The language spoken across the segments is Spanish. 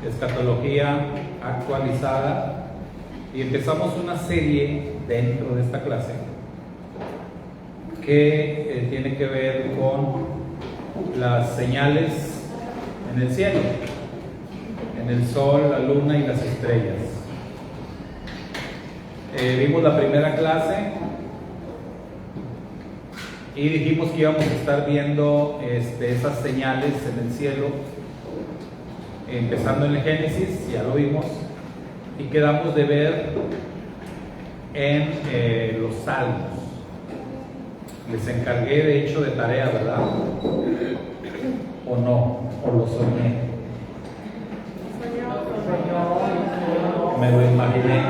Escatología actualizada, y empezamos una serie dentro de esta clase que tiene que ver con las señales en el cielo, en el sol, la luna y las estrellas. Vimos la primera clase y dijimos que íbamos a estar viendo esas señales en el cielo, empezando en el Génesis, ya lo vimos, y quedamos de ver en los Salmos. Les encargué de hecho de tarea, ¿verdad? ¿O no? ¿O lo soñé? Me lo imaginé.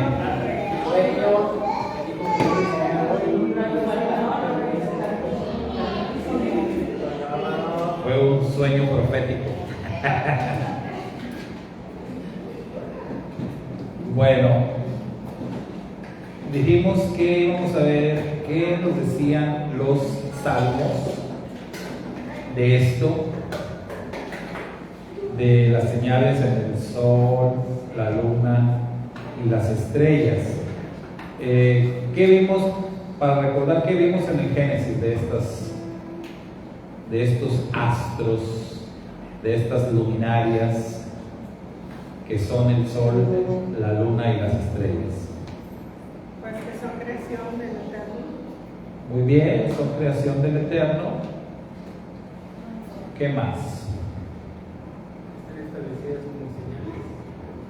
Fue un sueño profético. Bueno, dijimos que íbamos a ver qué nos decían los salmos de esto, de las señales en el sol, la luna y las estrellas. ¿Qué vimos? Para recordar, ¿qué vimos en el Génesis de estos astros, de estas luminarias que son el sol, la luna y las estrellas? Pues que son creación del Eterno. Muy bien, son creación del Eterno. ¿Qué más?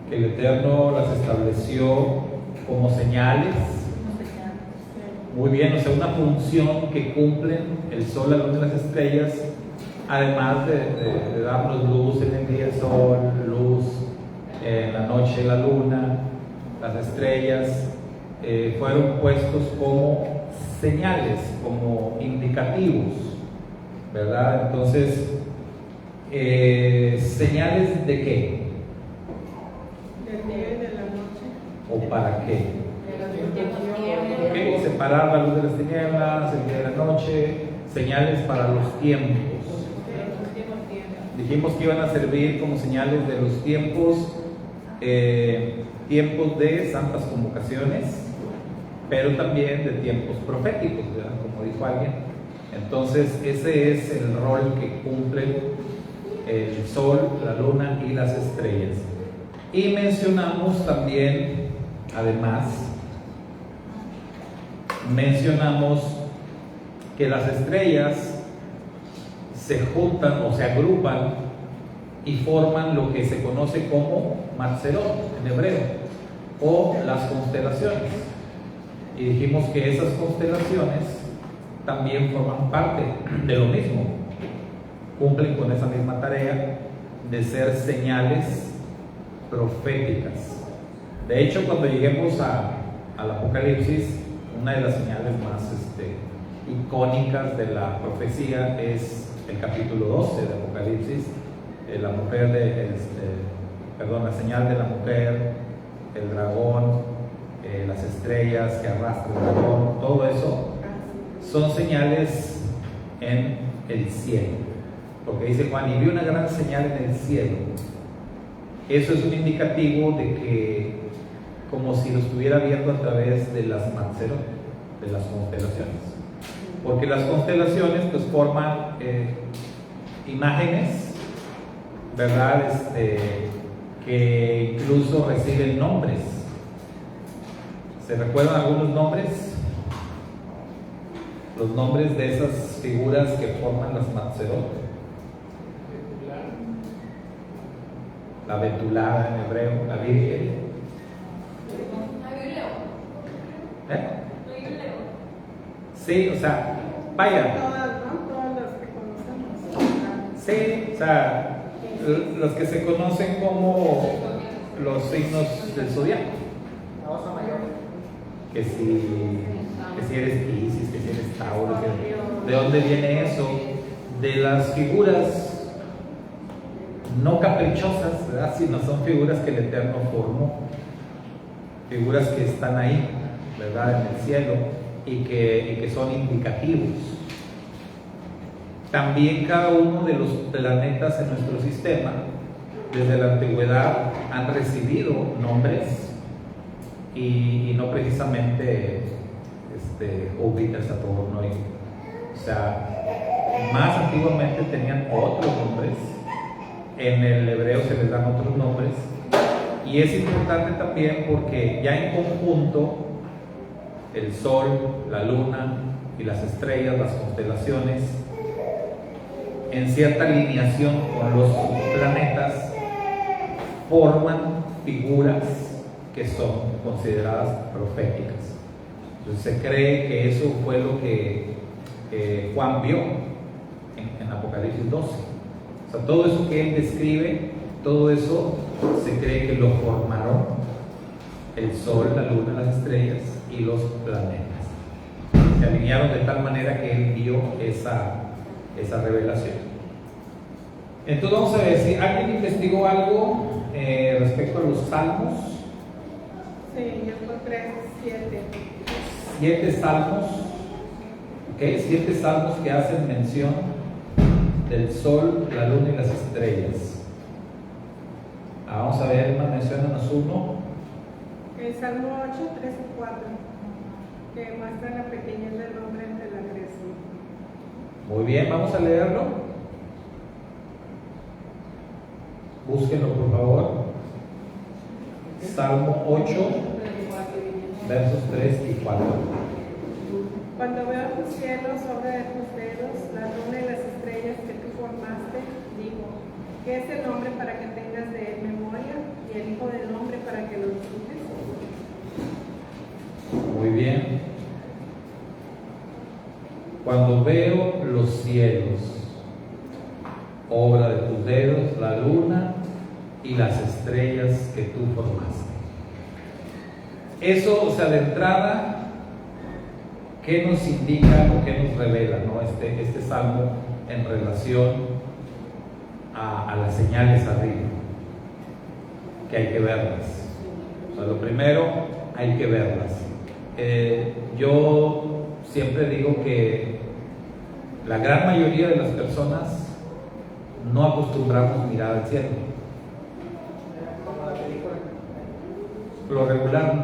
Que el Eterno las estableció como señales. Muy bien, o sea, una función que cumplen el sol, la luna y las estrellas, además de darnos luz en el día, el sol, luz en la noche, la luna, las estrellas, fueron puestos como señales, como indicativos, ¿verdad? Entonces, ¿señales de qué? Del día y de la noche. ¿O para qué? Separar la luz de las tinieblas, el día de la noche, señales para los tiempos. Dijimos que iban a servir como señales de los tiempos, tiempos de santas convocaciones, pero también de tiempos proféticos, ¿verdad? Como dijo alguien. Entonces, ese es el rol que cumplen el sol, la luna y las estrellas. Y mencionamos también, además, que las estrellas se juntan o se agrupan y forman lo que se conoce como Matzerot en hebreo, o las constelaciones. Y dijimos que esas constelaciones también forman parte de lo mismo, cumplen con esa misma tarea de ser señales proféticas. De hecho, cuando lleguemos al Apocalipsis, una de las señales más icónicas de la profecía es el capítulo 12 de Apocalipsis, la señal de la mujer, el dragón, las estrellas que arrastra el dragón, todo eso son señales en el cielo, porque dice Juan, y vi una gran señal en el cielo. Eso es un indicativo de que, como si lo estuviera viendo a través de las Matzerot, de las constelaciones, porque las constelaciones pues forman imágenes, ¿verdad? Que incluso reciben nombres. ¿Se recuerdan algunos nombres? Los nombres de esas figuras que forman las Matzerot. La Betulá en hebreo, la Virgen. Sí, o sea, vaya. Todas las que conocemos. Sí, o sea, los que se conocen como los signos del zodiaco. Que si eres Piscis, que si eres Tauro, ¿de dónde viene eso? De las figuras no caprichosas, ¿verdad? Sino son figuras que el Eterno formó, figuras que están ahí, ¿verdad? En el cielo, y que son indicativos. También cada uno de los planetas en nuestro sistema desde la antigüedad han recibido nombres y no precisamente Júpiter, Saturno. O sea, más antiguamente tenían otros nombres. En el hebreo se les dan otros nombres. Y es importante también porque ya en conjunto el Sol, la Luna y las estrellas, las constelaciones, en cierta alineación con los planetas, forman figuras que son consideradas proféticas. Entonces se cree que eso fue lo que Juan vio en Apocalipsis 12. O sea, todo eso que él describe, todo eso se cree que lo formaron el Sol, la Luna, las estrellas y los planetas. Se alinearon de tal manera que él vio esa revelación. Entonces vamos a ver si alguien investigó algo respecto a los salmos. Sí, yo encontré 7 salmos, ¿ok? 7 salmos que hacen mención del Sol, la Luna y las estrellas. Vamos a ver, menciónanos uno. El Salmo 8, 3 y 4, que muestra la pequeñez del hombre ante la creación. Muy bien, vamos a leerlo. Búsquenlo por favor. Salmo 8, versos 3 y 4. Cuando veo tus cielos, obra de tus dedos, la luna y las estrellas que tú formaste, digo, ¿qué es el hombre para que tengas de él memoria y el hijo del hombre para que lo disfrutes? Muy bien. Cuando veo los cielos, obra de tus dedos, la luna y las estrellas que tú formaste. Eso, o sea, de entrada, ¿qué nos indica o qué nos revela, ¿no? este salmo en relación a las señales arriba? Que hay que verlas. O sea, lo primero, hay que verlas. Yo siempre digo que la gran mayoría de las personas no acostumbramos mirar al cielo. Lo regular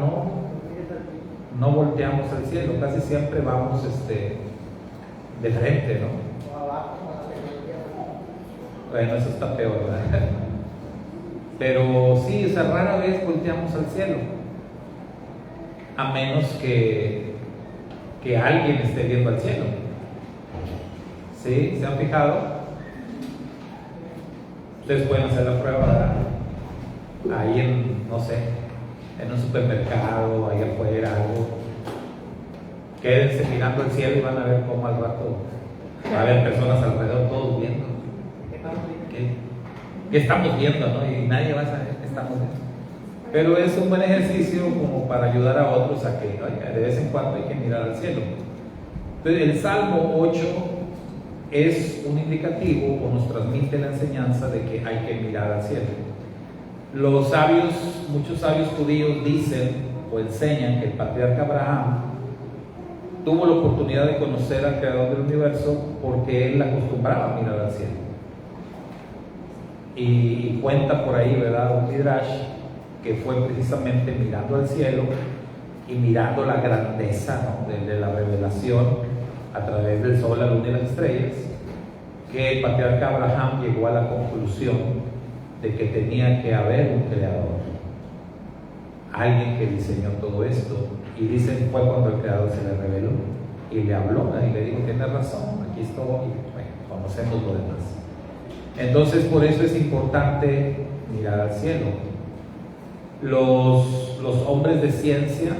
no volteamos al cielo, casi siempre vamos de frente, ¿no? Bueno, eso está peor, ¿verdad? Pero sí, o sea, rara vez volteamos al cielo, a menos que alguien esté viendo al cielo. ¿Sí? ¿Se han fijado? Ustedes pueden hacer la prueba ahí en, no sé, en un supermercado, ahí afuera, algo. Quédense mirando el cielo y van a ver cómo al rato va a haber personas alrededor, todos viendo. ¿Qué estamos viendo, no? Y nadie va a saber qué estamos viendo. Pero es un buen ejercicio como para ayudar a otros a que, oye, de vez en cuando hay que mirar al cielo. Entonces, el Salmo 8 es un indicativo o nos transmite la enseñanza de que hay que mirar al cielo. Los sabios, muchos sabios judíos dicen o enseñan que el patriarca Abraham tuvo la oportunidad de conocer al creador del universo porque él acostumbraba a mirar al cielo. Y cuenta por ahí, ¿verdad?, un midrash que fue precisamente mirando al cielo y mirando la grandeza, ¿no?, de la revelación a través del sol, la luna y las estrellas, que el patriarca Abraham llegó a la conclusión de que tenía que haber un creador, alguien que diseñó todo esto. Y dicen fue cuando el creador se le reveló y le habló y le dijo: tienes razón, aquí estoy. Y bueno, conocemos lo demás. Entonces, por eso es importante mirar al cielo. Los hombres de ciencia,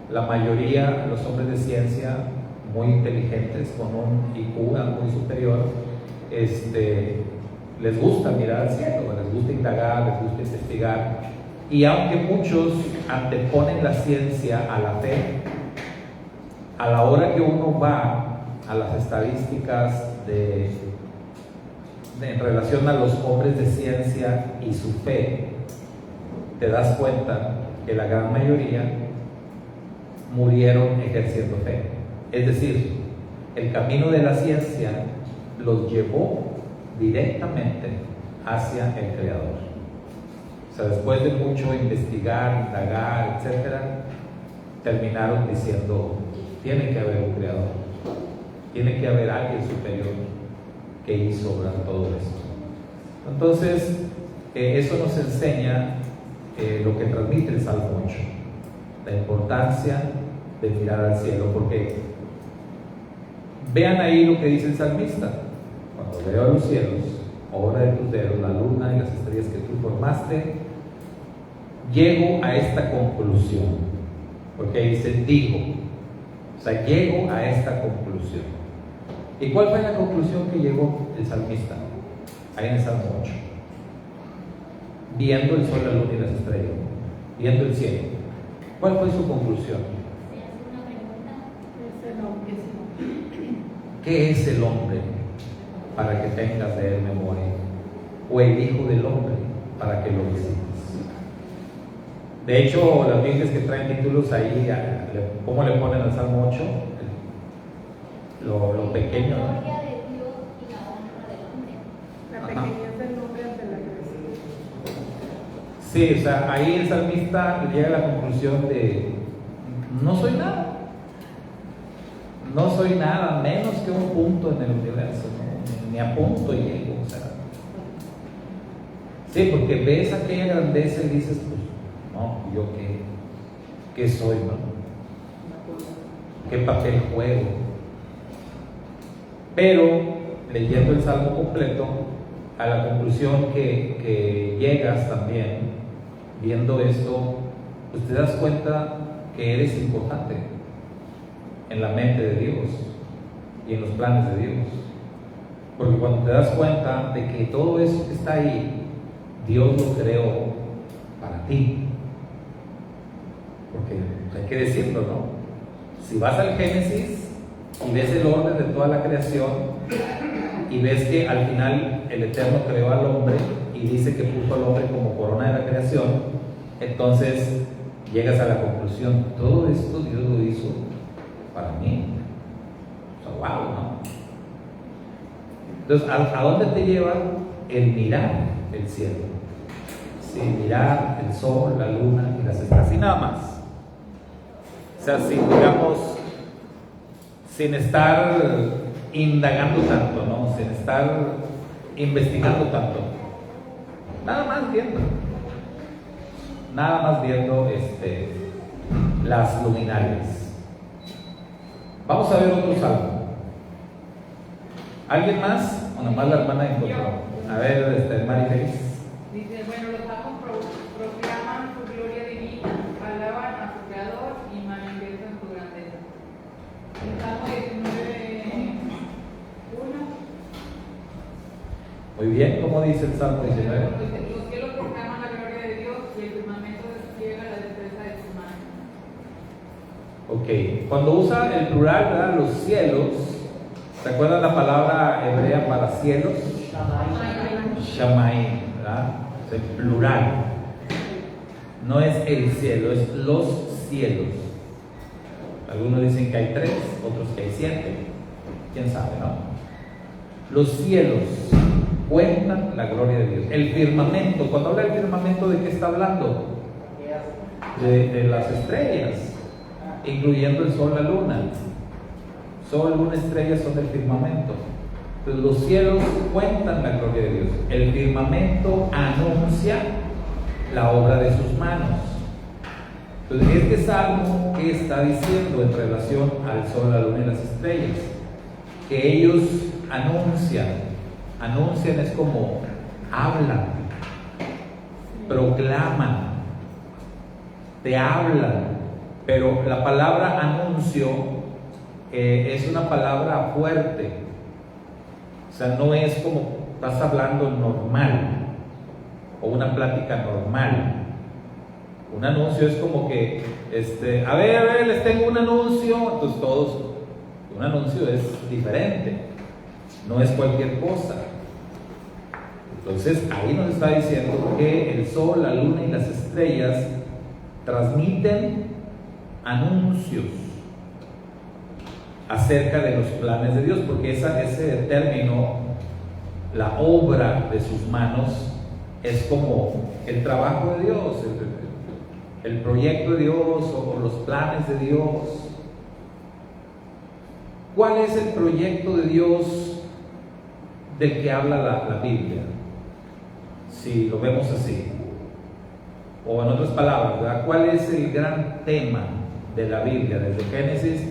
la mayoría, los hombres de ciencia muy inteligentes, con un IQ muy superior, les gusta mirar al cielo, les gusta indagar, les gusta investigar. Y aunque muchos anteponen la ciencia a la fe, a la hora que uno va a las estadísticas en relación a los hombres de ciencia y su fe, te das cuenta que la gran mayoría murieron ejerciendo fe. Es decir, el camino de la ciencia los llevó directamente hacia el Creador. O sea, después de mucho investigar, indagar, etc., terminaron diciendo, tiene que haber un Creador, tiene que haber alguien superior que hizo todo esto. Entonces, eso nos enseña lo que transmite el Salmo 8, la importancia de mirar al cielo, porque vean ahí lo que dice el salmista: cuando veo a los cielos, obra de tus dedos, la luna y las estrellas que tú formaste, llego a esta conclusión, porque dice digo, o sea, llego a esta conclusión. ¿Y cuál fue la conclusión que llegó el salmista? Ahí en el Salmo 8, viendo el sol, la luna y las estrellas, viendo el cielo. ¿Cuál fue su conclusión? ¿Qué es el hombre para que tengas de él memoria? ¿O el hijo del hombre para que lo visites? De hecho, las Biblias que traen títulos ahí, ¿cómo le ponen al Salmo 8? Lo pequeño, ¿no? La pequeñez del nombre ante la creación. Sí, o sea, ahí el salmista llega a la conclusión de: no soy nada. No soy nada, menos que un punto en el universo, ¿no? Ni a punto llego, o sea. Sí, porque ves aquella grandeza y dices, pues, no, ¿yo qué soy, no? ¿Qué papel juego? Pero, leyendo el Salmo completo, a la conclusión que llegas también, viendo esto, pues te das cuenta que eres importante en la mente de Dios y en los planes de Dios. Porque cuando te das cuenta de que todo eso que está ahí, Dios lo creó para ti. Porque hay que decirlo, ¿no? Si vas al Génesis y ves el orden de toda la creación y ves que al final el Eterno creó al hombre y dice que puso al hombre como corona de la creación, entonces llegas a la conclusión: todo esto Dios lo hizo para mí. O sea, wow, ¿no? Entonces, ¿a dónde te lleva el mirar el cielo? Sí, mirar el sol, la luna y las estrellas, así nada más. O sea, sin estar indagando tanto, ¿no? Sin estar investigando tanto. Nada más viendo las luminarias. Vamos a ver otro salmo. ¿Alguien más? O nomás la hermana encontró. A ver, Marifelis. Dice, bueno, los salmos proclaman su gloria divina, alaban a su creador y manifiestan su grandeza. El Salmo 19:1. Muy bien, ¿cómo dice el Salmo 19? Los cielos proclaman la gloria de Dios y el firmamento despliega la destreza de sus manos. Ok, cuando usa el plural, ¿verdad? Los cielos, ¿se acuerdan la palabra hebrea para cielos? Shamayim, ¿verdad? Es el plural. No es el cielo, es los cielos. Algunos dicen que hay 3, otros que hay 7. ¿Quién sabe, no? Los cielos cuentan la gloria de Dios. El firmamento, cuando habla del firmamento, ¿de qué está hablando? De las estrellas, incluyendo el sol, la luna. Sol, luna, estrellas son del firmamento. Entonces los cielos cuentan la gloria de Dios. El firmamento anuncia la obra de sus manos. Entonces este salmo, ¿qué está diciendo en relación al sol, la luna y las estrellas? Que ellos anuncian es como hablan, proclaman, te hablan, pero la palabra anuncio es una palabra fuerte. O sea, no es como estás hablando normal o una plática normal. Un anuncio es como que, a ver, les tengo un anuncio. Entonces todos, un anuncio es diferente, no es cualquier cosa. Entonces ahí nos está diciendo que el sol, la luna y las estrellas transmiten anuncios acerca de los planes de Dios, porque ese término la obra de sus manos es como el trabajo de Dios, el proyecto de Dios o los planes de Dios. ¿Cuál es el proyecto de Dios del que habla la Biblia? Si lo vemos así, o en otras palabras, ¿verdad? ¿Cuál es el gran tema de la Biblia? Desde Génesis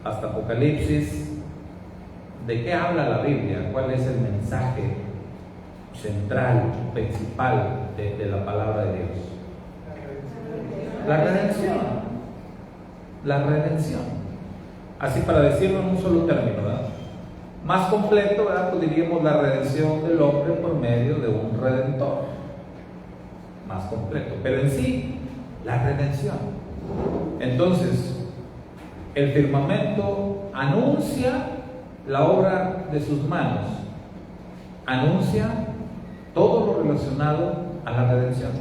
hasta Apocalipsis, ¿de qué habla la Biblia? ¿Cuál es el mensaje central, principal de la palabra de Dios? La redención. La redención. Así para decirlo en un solo término, ¿verdad? Más completo, ¿verdad? Pues diríamos la redención del hombre por medio de un redentor. Más completo. Pero en sí, la redención. Entonces, el firmamento anuncia la obra de sus manos, anuncia todo lo relacionado a la redención,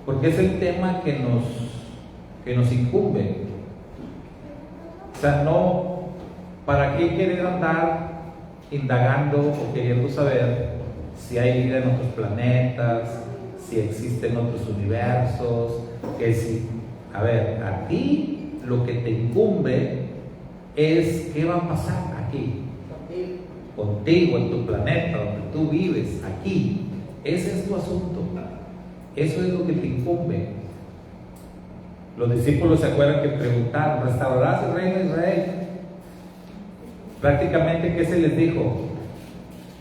porque es el tema que nos incumbe. O sea, no, ¿para qué querer andar indagando o queriendo saber si hay vida en otros planetas, si existen otros universos? Que si, a ver, a ti lo que te incumbe es qué va a pasar aquí, contigo, en tu planeta, donde tú vives, aquí. Ese es tu asunto, eso es lo que te incumbe. Los discípulos se acuerdan que preguntaron: ¿restaurarás el reino de Israel? Prácticamente, ¿qué se les dijo?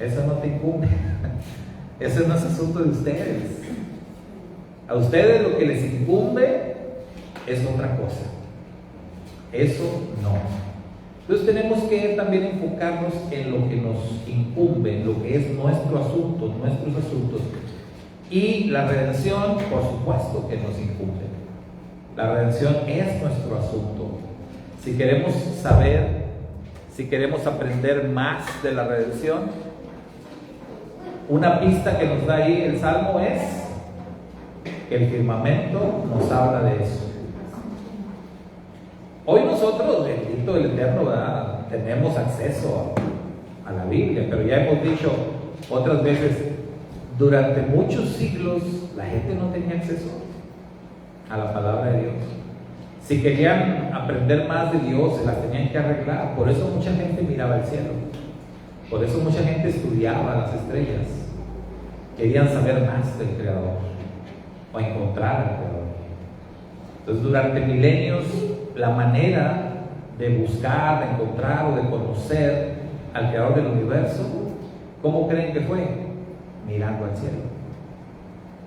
Eso no te incumbe, eso no es asunto de ustedes. A ustedes lo que les incumbe es otra cosa, eso no. Entonces tenemos que también enfocarnos en lo que nos incumbe, en lo que es nuestro asunto, nuestros asuntos. Y la redención, por supuesto que nos incumbe. La redención es nuestro asunto. Si queremos saber, si queremos aprender más de la redención, una pista que nos da ahí el Salmo es que el firmamento nos habla de eso. Hoy nosotros, bendito el Eterno, ¿verdad?, tenemos acceso a la Biblia, pero ya hemos dicho otras veces, durante muchos siglos la gente no tenía acceso a la palabra de Dios. Si querían aprender más de Dios, se las tenían que arreglar. Por eso mucha gente miraba al cielo, por eso mucha gente estudiaba las estrellas, querían saber más del Creador o encontrar al Creador. Entonces, durante milenios, la manera de buscar, de encontrar o de conocer al Creador del universo, ¿cómo creen que fue? Mirando al cielo.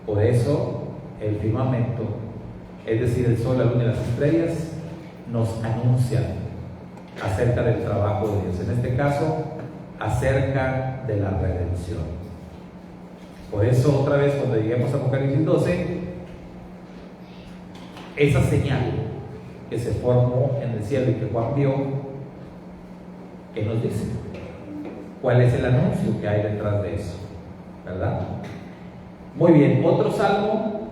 Por eso el firmamento, es decir, el sol, la luna y las estrellas, nos anuncian acerca del trabajo de Dios, en este caso acerca de la redención. Por eso, otra vez, cuando lleguemos a Apocalipsis 12, esa señal que se formó en el cielo y que Juan vio, ¿qué nos dice? ¿Cuál es el anuncio que hay detrás de eso? ¿Verdad? Muy bien, otro salmo.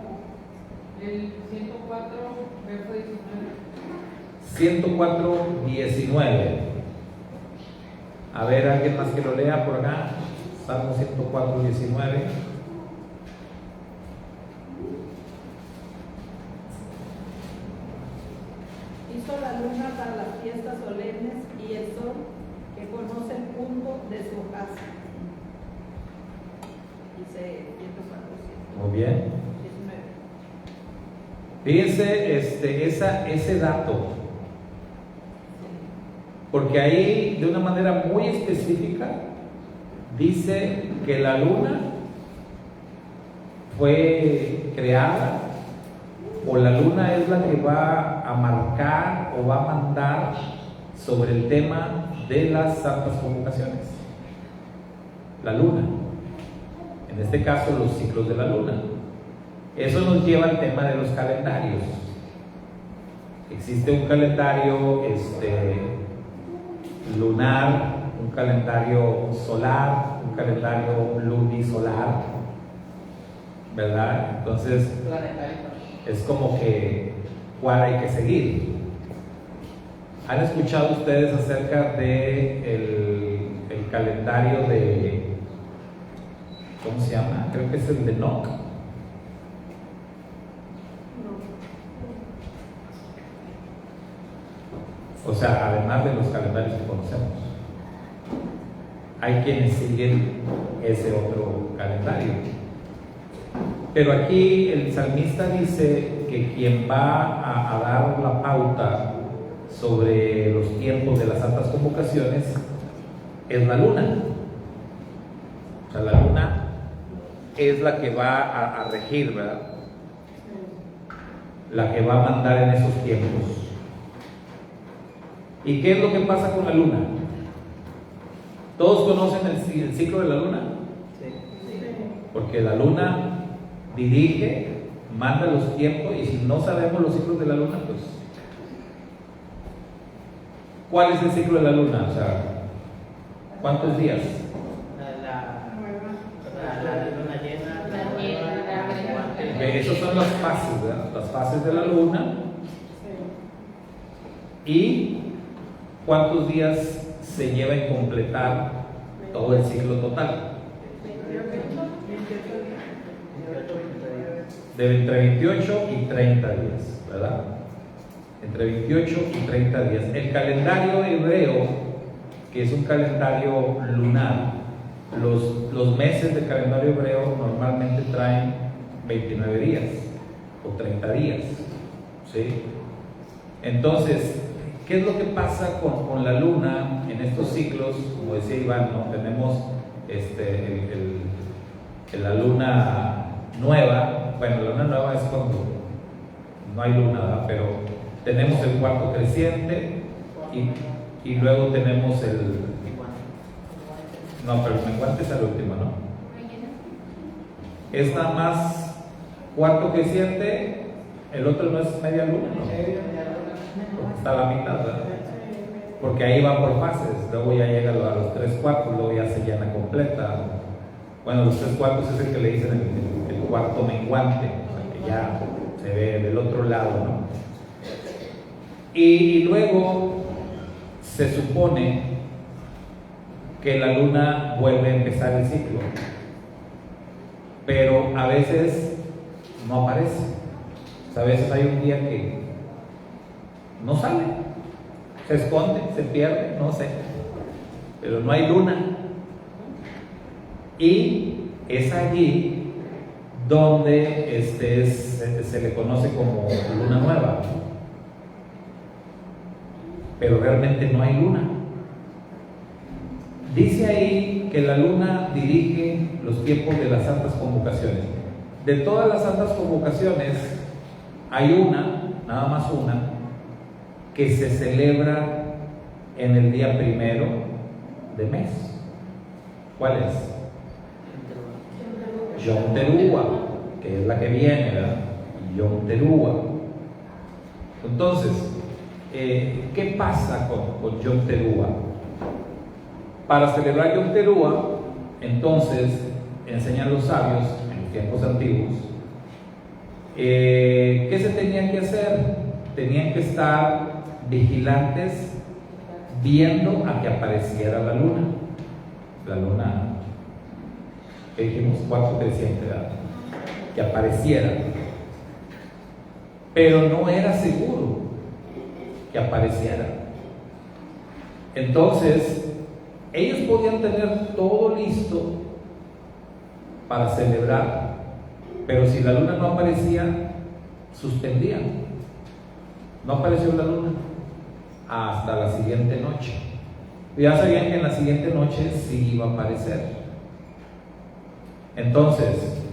El 104, verso 19. 104, 19. A ver, alguien más que lo lea por acá. Salmo 104, 19. Hizo la luna para las fiestas solemnes y el sol que conoce el punto de su ocaso. Dice 104. Muy bien. 19. Fíjense ese dato, porque ahí de una manera muy específica dice que la luna fue creada, o la luna es la que va a marcar o va a mandar sobre el tema de las santas convocaciones. La luna, en este caso los ciclos de la luna. Eso nos lleva al tema de los calendarios. Existe un calendario lunar, un calendario solar, un calendario lunisolar, ¿verdad? Entonces es como que cuál hay que seguir. ¿Han escuchado ustedes acerca de el calendario ¿cómo se llama? Creo que es el de Enoch. O sea, además de los calendarios que conocemos, hay quienes siguen ese otro calendario. Pero aquí el salmista dice que quien va a dar la pauta sobre los tiempos de las santas convocaciones es la luna. O sea, la luna es la que va a regir, ¿verdad? La que va a mandar en esos tiempos. ¿Y qué es lo que pasa con la luna? ¿Todos conocen el ciclo de la luna? Porque la luna dirige, manda los tiempos, y si no sabemos los ciclos de la luna, pues ¿cuál es el ciclo de la luna? O sea, ¿cuántos días? La luna llena, la Okay, esas son las fases, ¿verdad? Las fases de la luna. ¿Y cuántos días se lleva en completar todo el ciclo total? De entre 28 y 30 días, ¿verdad? Entre 28 y 30 días. El calendario hebreo, que es un calendario lunar, los meses del calendario hebreo normalmente traen 29 días o 30 días, ¿sí? Entonces, ¿qué es lo que pasa con la luna en estos ciclos? Como decía Iván, ¿no? Tenemos la luna nueva. Bueno, la luna nueva es cuando no hay luna, ¿verdad? Pero tenemos el cuarto creciente y luego tenemos no, pero el menguante es el último, ¿no? Es nada más cuarto creciente, el otro no es media luna, ¿no? Está a la mitad, ¿verdad? Porque ahí va por fases, luego ya llega a los 3/4, luego ya se llena completa. Bueno, los 3/4 es el que le dicen el cuarto menguante, o sea, que ya se ve del otro lado, ¿no? Y luego se supone que la luna vuelve a empezar el ciclo, pero a veces no aparece. O sea, a veces hay un día que no sale, se esconde, se pierde, no sé, pero no hay luna. Y es allí donde se le conoce como luna nueva, pero realmente no hay luna. Dice ahí que la luna dirige los tiempos de las santas convocaciones. De todas las santas convocaciones, hay una, nada más una, que se celebra en el día 1 de mes. ¿Cuál es? Yom Teruah, que es la que viene, ¿verdad? Yom Teruah. Entonces, ¿qué pasa con Yom Teruah? Para celebrar Yom Teruah, entonces, enseñan los sabios en los tiempos antiguos, ¿qué se tenían que hacer? Tenían que estar vigilantes viendo a que apareciera la luna. La luna, que dijimos, cuarto creciente, ¿verdad? Que apareciera. Pero no era seguro que apareciera. Entonces, ellos podían tener todo listo para celebrar, pero si la luna no aparecía, suspendían. No apareció la luna hasta la siguiente noche. Ya sabían que en la siguiente noche sí iba a aparecer. Entonces,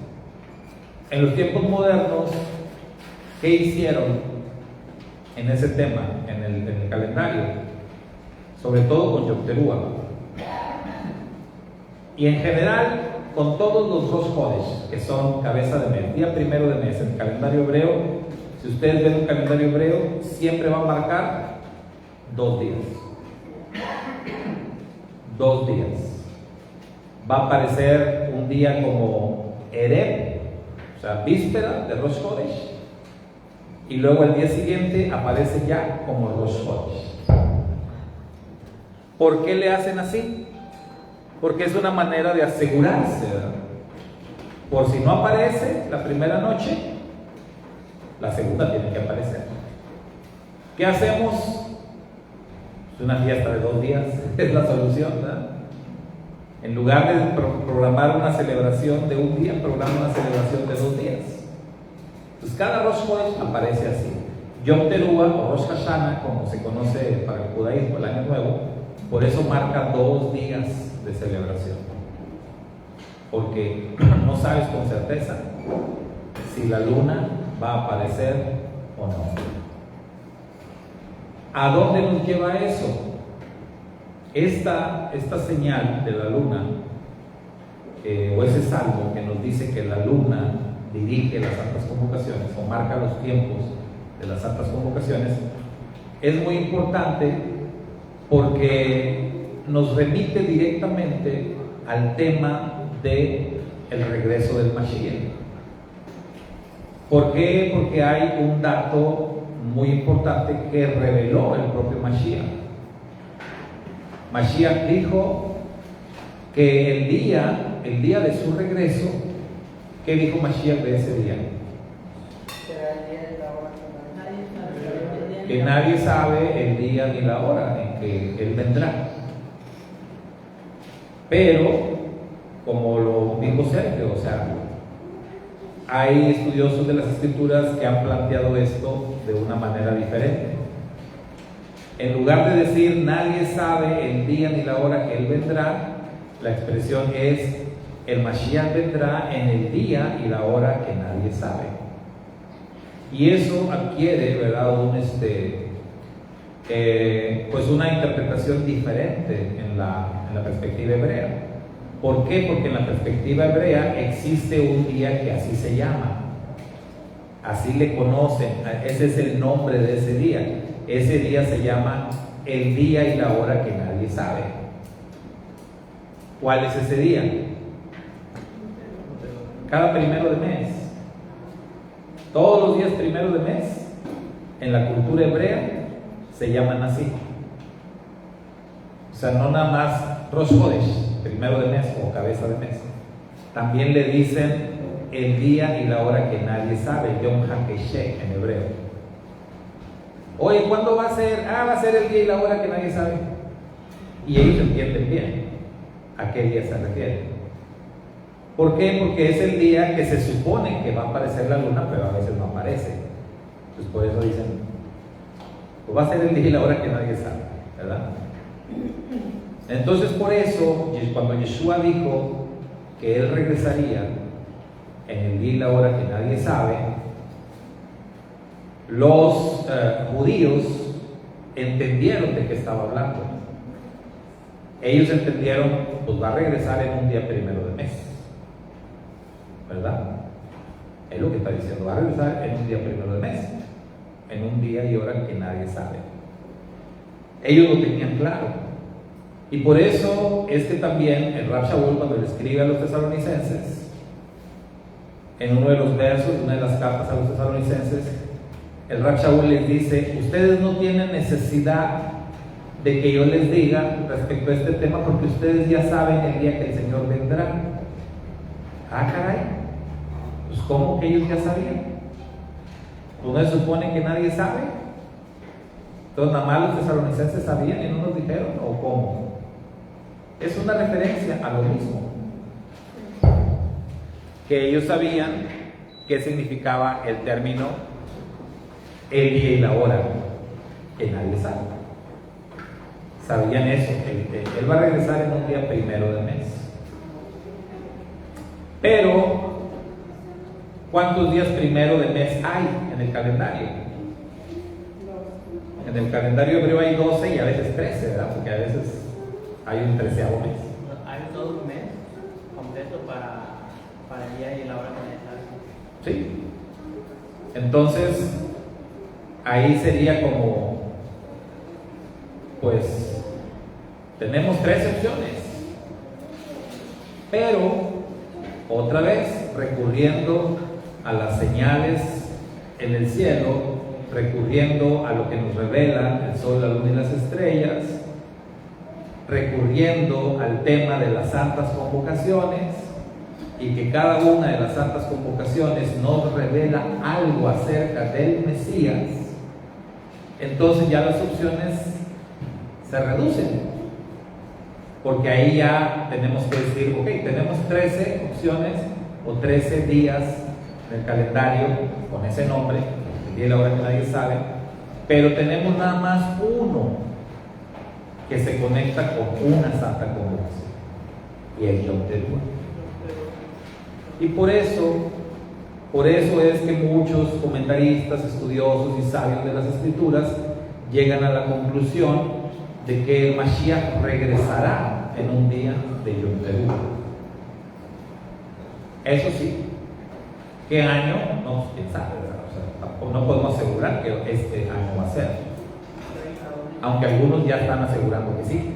en los tiempos modernos, ¿qué hicieron en ese tema, en el calendario? Sobre todo con Yom Teruah. Y en general, con todos los Rosh Chodesh, que son cabeza de mes, día 1 de mes, en el calendario hebreo. Si ustedes ven un calendario hebreo, siempre va a marcar 2 días. 2 días. Va a aparecer un día como Erev, o sea, víspera de Rosh Chodesh, y luego el día siguiente aparece ya como Rosh Chodesh. ¿Por qué le hacen así? Porque es una manera de asegurarse, ¿verdad? Por si no aparece la primera noche, la segunda tiene que aparecer. ¿Qué hacemos? Es una fiesta de 2 días, es la solución, ¿verdad? En lugar de programar una celebración de un día, programa una celebración de 2 días. Entonces cada Rosh Chodesh aparece así. Yom Teruah o Rosh Hashanah, como se conoce para el judaísmo, el año nuevo, por eso marca 2 días de celebración. Porque no sabes con certeza si la luna va a aparecer o no. ¿A dónde nos lleva eso? Esta señal de la luna, o ese salmo que nos dice que la luna dirige las santas convocaciones o marca los tiempos de las santas convocaciones, es muy importante porque nos remite directamente al tema del regreso del Mashiach. ¿Por qué? Porque hay un dato muy importante que reveló el propio Mashiach. Mashiach dijo que el día de su regreso, ¿qué dijo Mashiach de ese día? Que nadie sabe el día ni la hora en que Él vendrá. Pero, como lo dijo Sergio, o sea, hay estudiosos de las escrituras que han planteado esto de una manera diferente. En lugar de decir nadie sabe el día ni la hora que Él vendrá, la expresión es el Mashiach vendrá en el día y la hora que nadie sabe. Y eso adquiere, ¿verdad?, pues una interpretación diferente en la perspectiva hebrea. ¿Por qué? Porque en la perspectiva hebrea existe un día que así se llama, así le conocen, ese es el nombre de ese día. Ese día se llama el día y la hora que nadie sabe. ¿Cuál es ese día? Cada primero de mes. Todos los días primero de mes, en la cultura hebrea, se llaman así. O sea, no nada más Rosh Chodesh, primero de mes o cabeza de mes. También le dicen el día y la hora que nadie sabe, Yom HaKeshek en hebreo. Oye, ¿cuándo va a ser? Va a ser el día y la hora que nadie sabe. Y ellos entienden bien a qué día se refiere. ¿Por qué? Porque es el día que se supone que va a aparecer la luna, pero a veces no aparece. Entonces por eso dicen, pues va a ser el día y la hora que nadie sabe, ¿verdad? Entonces por eso, cuando Yeshua dijo que Él regresaría en el día y la hora que nadie sabe, los judíos entendieron de qué estaba hablando. Ellos entendieron, pues va a regresar en un día primero de mes, ¿verdad? Es lo que está diciendo, va a regresar en un día primero de mes, en un día y hora que nadie sabe. Ellos lo tenían claro. Y por eso es que también el Rab Shaul, cuando le escribe a los tesalonicenses, en uno de los versos, una de las cartas a los tesalonicenses, el Rab Shaul les dice, ustedes no tienen necesidad de que yo les diga respecto a este tema, porque ustedes ya saben el día que el Señor vendrá. Caray, pues ¿cómo que ellos ya sabían? ¿No se supone que nadie sabe? Entonces nada más los tesalonicenses sabían y no nos dijeron, ¿o cómo? Es una referencia a lo mismo, que ellos sabían qué significaba el término el día y la hora, que nadie sabe. Sabían eso, él va a regresar en un día primero de mes. Pero, ¿cuántos días primero de mes hay en el calendario? En el calendario hebreo hay 12 y a veces 13, ¿verdad? Porque a veces hay un 13º mes. Hay todo un mes completo para el día y la hora que necesitas. Sí. Entonces, ahí sería como, pues, tenemos 3 opciones. Pero, otra vez, recurriendo a las señales en el cielo, recurriendo a lo que nos revela el sol, la luna y las estrellas, recurriendo al tema de las santas convocaciones, y que cada una de las santas convocaciones nos revela algo acerca del Mesías, entonces ya las opciones se reducen, porque ahí ya tenemos que decir, ok, tenemos 13 opciones o 13 días del calendario con ese nombre, el día y la hora que nadie sabe, pero tenemos nada más uno que se conecta con una santa convocación, y es Yom Teruah. Y por eso es que muchos comentaristas, estudiosos y sabios de las Escrituras llegan a la conclusión de que el Mashiach regresará en un día de Yom Teruah. Eso sí, ¿qué año? No, quién sabe, ¿verdad? O sea, tampoco no podemos asegurar que este año va a ser, aunque algunos ya están asegurando que sí,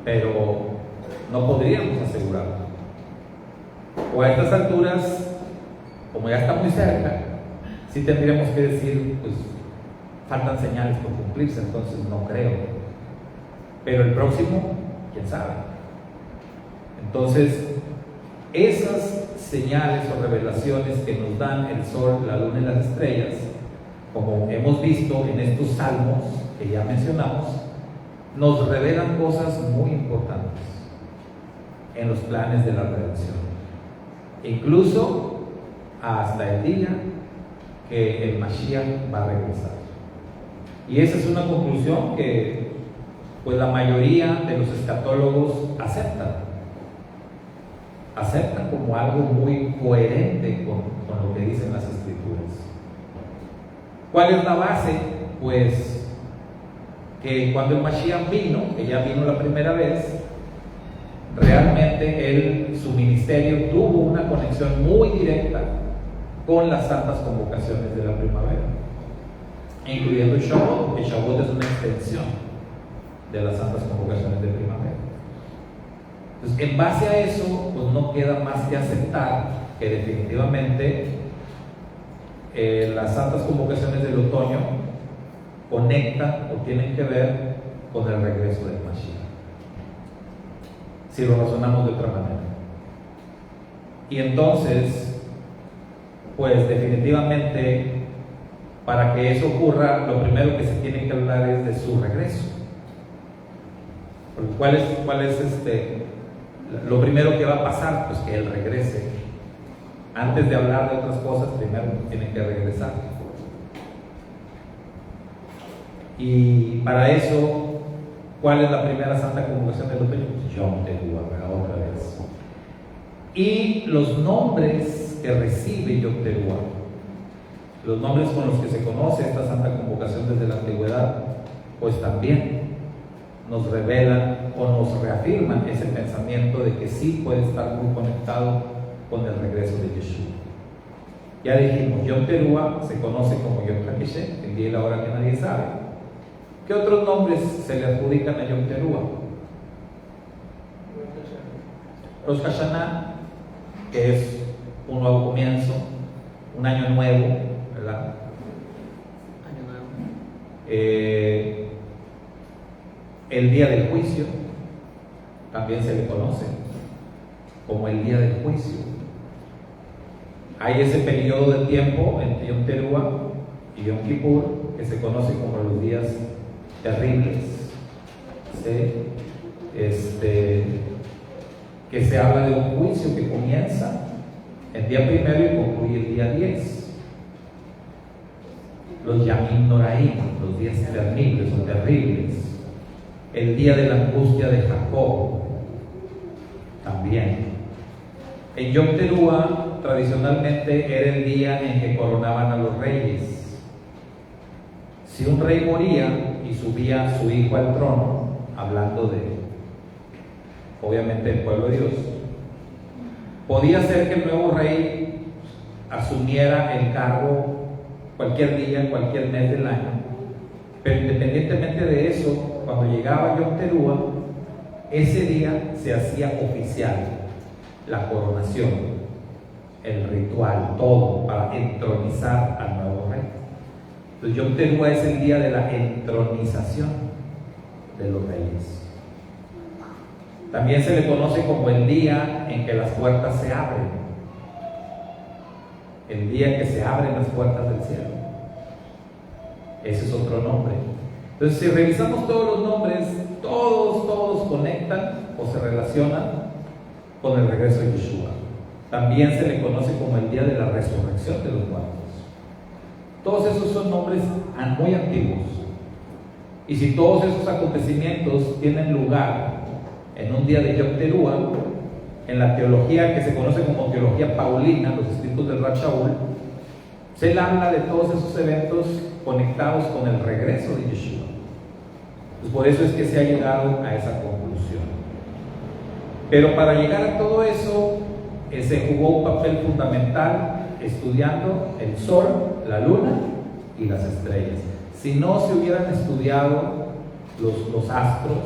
pero no podríamos asegurarlo. O a estas alturas, como ya está muy cerca, sí tendríamos que decir, pues faltan señales por cumplirse, entonces no creo. Pero el próximo, quién sabe. Entonces, esas señales o revelaciones que nos dan el sol, la luna y las estrellas, como hemos visto en estos salmos que ya mencionamos, nos revelan cosas muy importantes en los planes de la redención, incluso hasta el día que el Mashiach va a regresar. Y esa es una conclusión que pues la mayoría de los escatólogos aceptan como algo muy coherente con lo que dicen las Escrituras. ¿Cuál es la base? Pues que cuando el Mashiach vino, que ya vino la primera vez, realmente su ministerio tuvo una conexión muy directa con las santas convocaciones de la primavera, incluyendo el Shavuot, porque Shavuot es una extensión de las santas convocaciones de primavera. Entonces, en base a eso, pues no queda más que aceptar que definitivamente las santas convocaciones del otoño conectan o tienen que ver con el regreso del Mashiach, si lo razonamos de otra manera. Y entonces, pues definitivamente, para que eso ocurra, lo primero que se tiene que hablar es de su regreso. ¿Cuál es lo primero que va a pasar? Pues que Él regrese. Antes de hablar de otras cosas, primero tiene que regresar. Y para eso, ¿cuál es la primera santa convocación del otoño? Yom Teruah, otra vez. Y los nombres que recibe Yom Teruah, los nombres con los que se conoce esta santa convocación desde la antigüedad, pues también nos revelan o nos reafirman ese pensamiento de que sí puede estar muy conectado con el regreso de Yeshua. Ya dijimos, Yom Teruah se conoce como Yom HaKeshet, el día y la hora que nadie sabe. ¿Qué otros nombres se le adjudican a Yom Teruah? Rosh Hashanah, que es un nuevo comienzo, un año nuevo, ¿verdad? Año nuevo. El día del juicio también se le conoce como el día del juicio. Hay ese periodo de tiempo entre Yom Teruah y Yom Kippur que se conoce como los días terribles, ¿sí? Que se habla de un juicio que comienza el día primero y concluye el día 10. Los Yamim Noraim, los días terribles o terribles. El día de la angustia de Jacob también. En Yom Teruah tradicionalmente era el día en que coronaban a los reyes. Si un rey moría y subía su hijo al trono, hablando de, obviamente, del pueblo de Dios, podía ser que el nuevo rey asumiera el cargo cualquier día, cualquier mes del año, pero independientemente de eso, cuando llegaba Yom Teruah, ese día se hacía oficial la coronación, el ritual, todo para entronizar al nuevo rey. Entonces Yom Teruah es el día de la entronización de los reyes. También se le conoce como el día en que las puertas se abren. El día en que se abren las puertas del cielo. Ese es otro nombre. Entonces, si revisamos todos los nombres, todos conectan o se relacionan con el regreso de Yeshua. También se le conoce como el día de la resurrección de los muertos. Todos esos son nombres muy antiguos. Y si todos esos acontecimientos tienen lugar en un día de Yom Teruah, en la teología que se conoce como teología paulina, los escritos del Rav Shaul, se habla de todos esos eventos conectados con el regreso de Yeshua. Pues por eso es que se ha llegado a esa conclusión. Pero para llegar a todo eso, se jugó un papel fundamental estudiando el sol, la luna y las estrellas. Si no se hubieran estudiado los astros,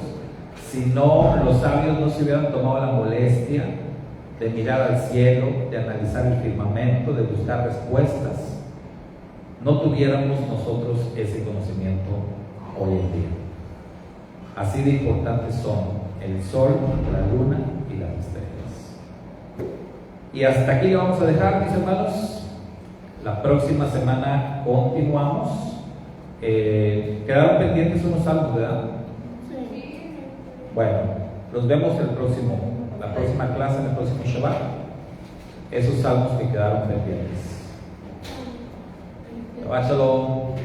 si no, los sabios no se hubieran tomado la molestia de mirar al cielo, de analizar el firmamento, de buscar respuestas, no tuviéramos nosotros ese conocimiento hoy en día. Así de importantes son el sol, la luna y las estrellas. Y hasta aquí lo vamos a dejar, mis hermanos. La próxima semana continuamos. Quedaron pendientes unos salmos, ¿verdad? Sí. Bueno, los vemos la próxima clase, en el próximo Shabbat. Esos salmos que quedaron pendientes. Shabbat Shalom.